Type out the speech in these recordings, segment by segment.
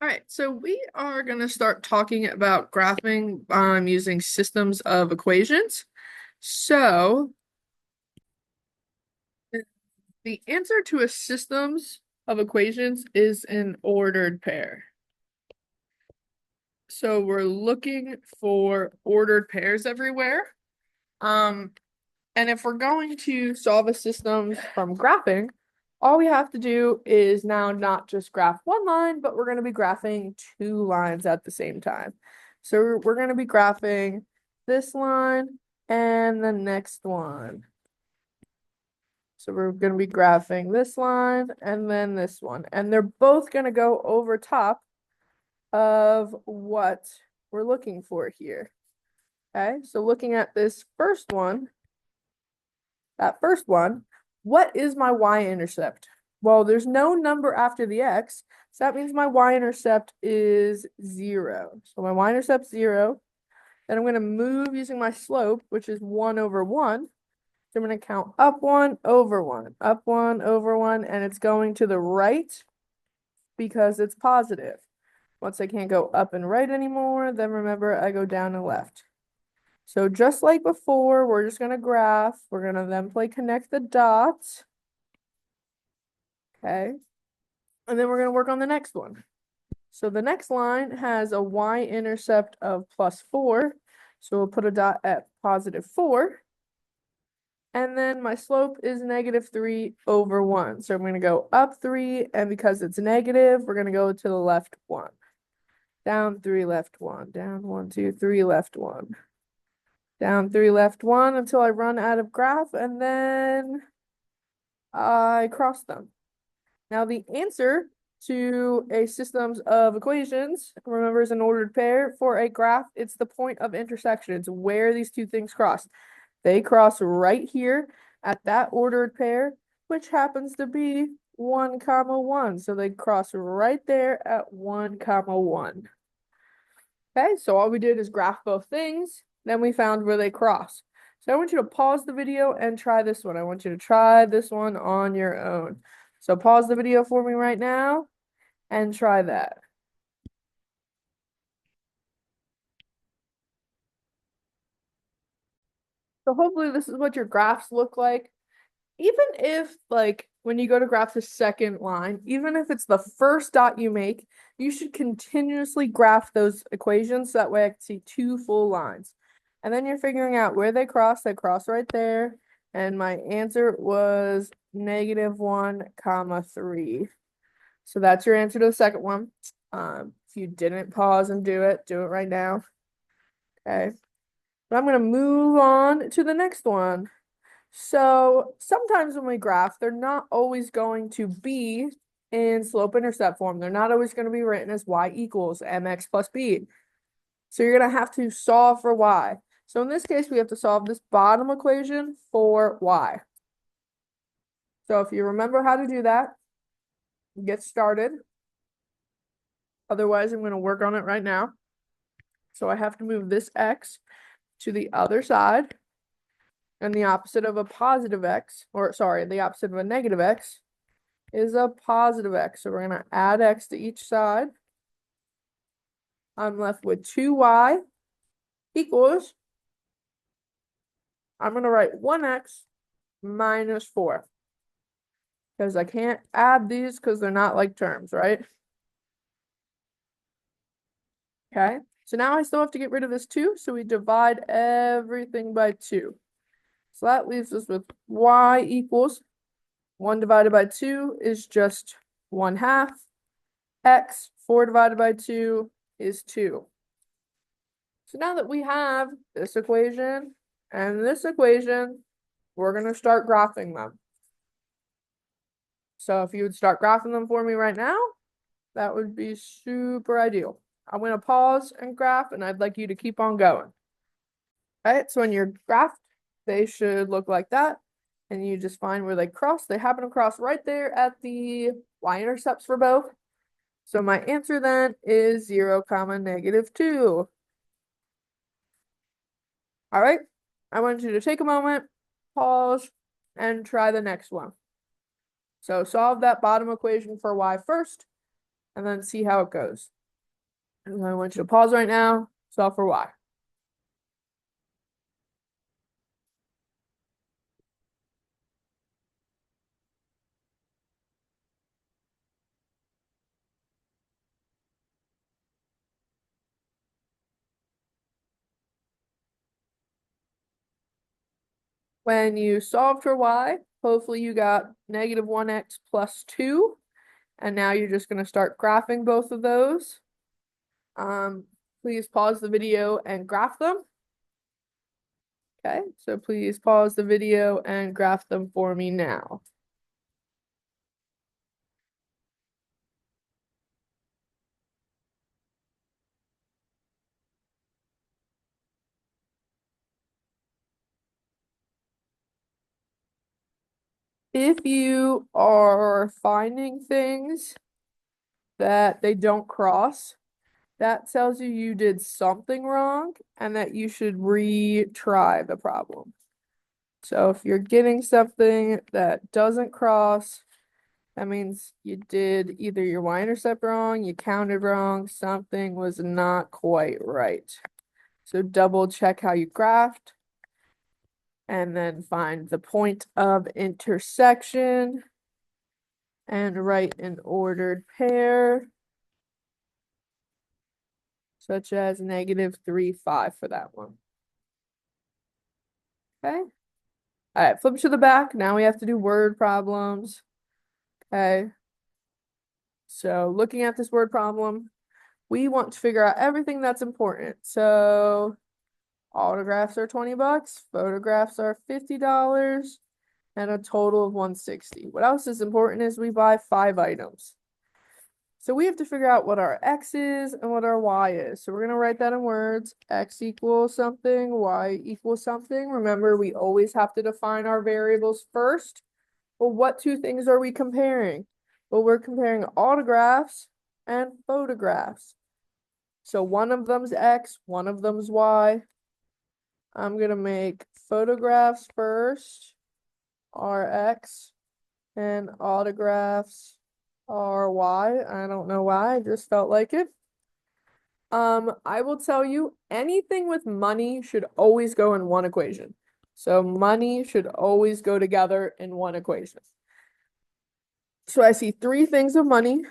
All right, so we are going to start talking about graphing using systems of equations. So the answer to a systems of equations is an ordered pair. So we're looking for ordered pairs everywhere. Um, and if we're going to solve a system from graphing, all we have to do is now not just graph one line, but we're going to be graphing two lines at the same time. So we're going to be graphing this line and the next one. So we're going to be graphing this line and then this one. And they're both going to go over top of what we're looking for here. Okay, so looking at this first one, that first one, what is my y-intercept? Well, there's no number after the x, so that means my y-intercept is 0. So my y-intercept's 0. Then I'm going to move using my slope, which is 1 over 1. So I'm going to count up 1 over 1, up 1 over 1, and it's going to the right because it's positive. Once I can't go up and right anymore, then remember I go down and left. So just like before, we're just going to graph. We're going to then play connect the dots. Okay. And then we're going to work on the next one. So the next line has a y-intercept of +4. So we'll put a dot at +4. And then my slope is -3 over 1. So I'm going to go up 3. And because it's negative, we're going to go to the left 1. Down 3, left 1. Down 1, 2, 3, left 1. Down 3, left 1 until I run out of graph. And then I cross them. Now the answer to a systems of equations, remember, is an ordered pair. For a graph, it's the point of intersection. It's where these two things cross. They cross right here at that ordered pair, which happens to be 1, 1. So they cross right there at 1, 1. Okay, so all we did is graph both things, then we found where they cross. So I want you to pause the video and try this one. I want you to try this one on your own. So pause the video for me right now and try that. So hopefully this is what your graphs look like. Even if, like, when you go to graph the second line, even if it's the first dot you make, you should continuously graph those equations so that way I can see two full lines. And then you're figuring out where they cross right there. And my answer was -1, 3. So that's your answer to the second one. If you didn't pause and do it right now. Okay. But I'm gonna move on to the next one. So sometimes when we graph, they're not always going to be in slope-intercept form. They're not always going to be written as y equals mx plus b. So you're going to have to solve for y. So in this case, we have to solve this bottom equation for y. So if you remember how to do that, get started. Otherwise, I'm going to work on it right now. So I have to move this x to the other side. And the opposite of a positive x, or sorry, the opposite of a negative x is a positive x. So we're going to add x to each side. I'm left with 2y equals, I'm going to write 1x minus 4. Because I can't add these because they're not like terms, right? Okay, so now I still have to get rid of this 2. So we divide everything by 2. So that leaves us with y equals 1 divided by 2 is just 1/2. X, 4 divided by 2 is 2. So now that we have this equation and this equation, we're going to start graphing them. So if you would start graphing them for me right now, that would be super ideal. I'm going to pause and graph, and I'd like you to keep on going. All right, so when you're graphed, they should look like that. And you just find where they cross. They happen to cross right there at the y-intercepts for both. So my answer then is 0, -2. All right, I want you to take a moment, pause, and try the next one. So solve that bottom equation for y first, and then see how it goes. And I want you to pause right now, solve for y. When you solved for y, hopefully you got negative 1x plus 2. And now you're just going to start graphing both of those. Please pause the video and graph them. Okay, so please pause the video and graph them for me now. If you are finding things that they don't cross, that tells you did something wrong and that you should retry the problem. So if you're getting something that doesn't cross, that means you did either your y-intercept wrong, you counted wrong, something was not quite right. So double check how you graphed and then find the point of intersection and write an ordered pair, such as negative 3, 5 for that one. Okay. All right, flip to the back. Now we have to do word problems. Okay. So looking at this word problem, we want to figure out everything that's important. So autographs are 20 bucks, photographs are $50, and a total of 160. What else is important is we buy 5 items. So we have to figure out what our x is and what our y is. So we're going to write that in words. X equals something, y equals something. Remember, we always have to define our variables first. Well, what 2 things are we comparing? Well, we're comparing autographs and photographs. So one of them's x, one of them's y. I'm going to make photographs first, rx, and autographs ry. I don't know why, I just felt like it. I will tell you, anything with money should always go in one equation. So money should always go together in one equation. So I see 3 things of money,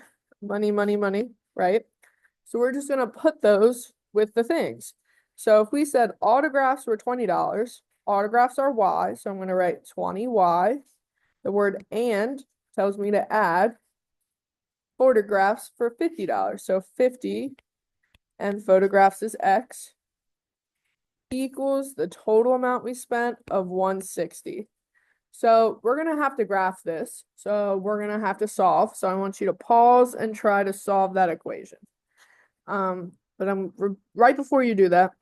money, money, money, right? So we're just going to put those with the things. So if we said autographs were $20, autographs are y, so I'm going to write 20y. The word and tells me to add photographs for $50. So 50 and photographs is x equals the total amount we spent of 160. So we're going to have to graph this. So we're going to have to solve. So I want you to pause and try to solve that equation. But right before you do that,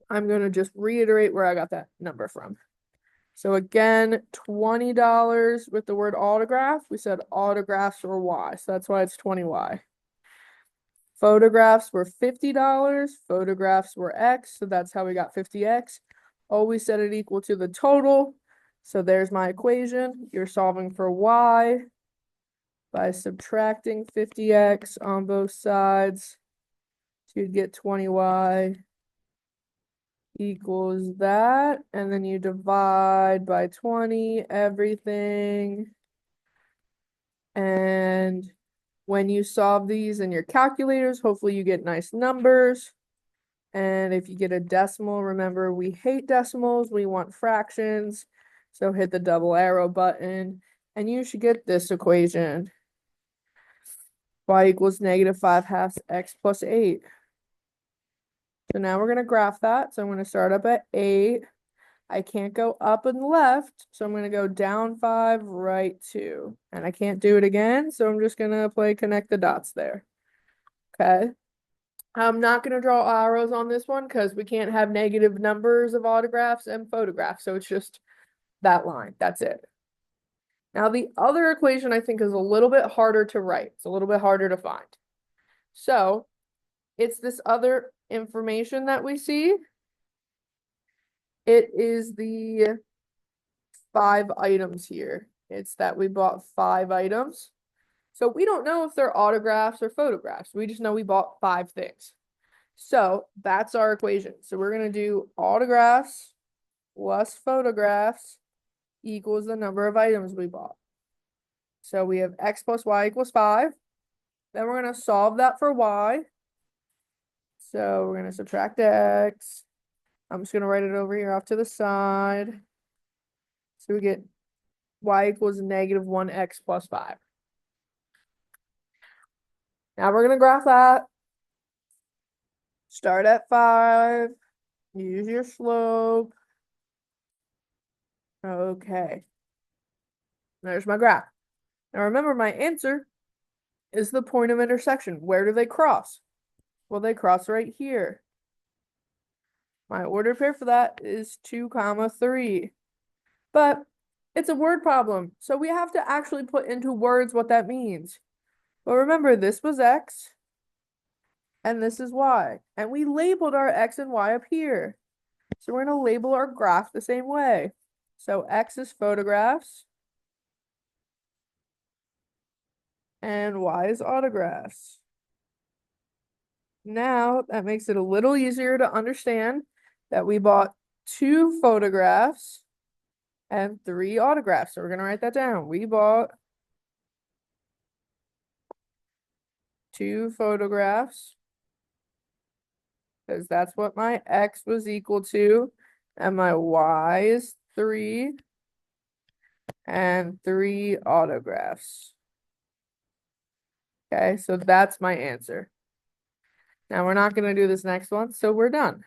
I'm going to just reiterate where I got that number from. So again, $20 with the word autograph. We said autographs were y, so that's why it's 20y. Photographs were $50. Photographs were x, so that's how we got 50x. Always set it equal to the total. So there's my equation. You're solving for y by subtracting 50x on both sides. So you'd get 20y equals that, and then you divide by 20 everything. And when you solve these in your calculators, hopefully you get nice numbers. And if you get a decimal, remember we hate decimals, we want fractions. So hit the double arrow button and you should get this equation. Y equals negative 5/2 x plus 8. So now we're going to graph that. So I'm going to start up at 8. I can't go up and left, so I'm going to go down 5, right 2. And I can't do it again, so I'm just going to play connect the dots there. Okay. I'm not going to draw arrows on this one because we can't have negative numbers of autographs and photographs, so it's just that line. That's it. Now, the other equation I think is a little bit harder to write. It's a little bit harder to find. So it's this other information that we see. It is the 5 items here. It's that we bought 5 items. So we don't know if they're autographs or photographs. We just know we bought 5 things. So that's our equation. So we're going to do autographs plus photographs equals the number of items we bought. So we have x plus y equals 5. Then we're going to solve that for y. So we're going to subtract x. I'm just going to write it over here off to the side. So we get y equals negative 1x plus 5. Now we're going to graph that. Start at 5. Use your slope. Okay. There's my graph. Now remember, my answer is the point of intersection. Where do they cross? Well, they cross right here. My ordered pair for that is 2, 3. But it's a word problem, so we have to actually put into words what that means. But remember, this was x, and this is y. And we labeled our x and y up here. So we're going to label our graph the same way. So x is photographs, and y is autographs. Now, that makes it a little easier to understand that we bought 2 photographs and 3 autographs. So we're going to write that down. We bought 2 photographs because that's what my x was equal to, and my y is 3, and 3 autographs. Okay, so that's my answer. Now we're not going to do this next one, so we're done.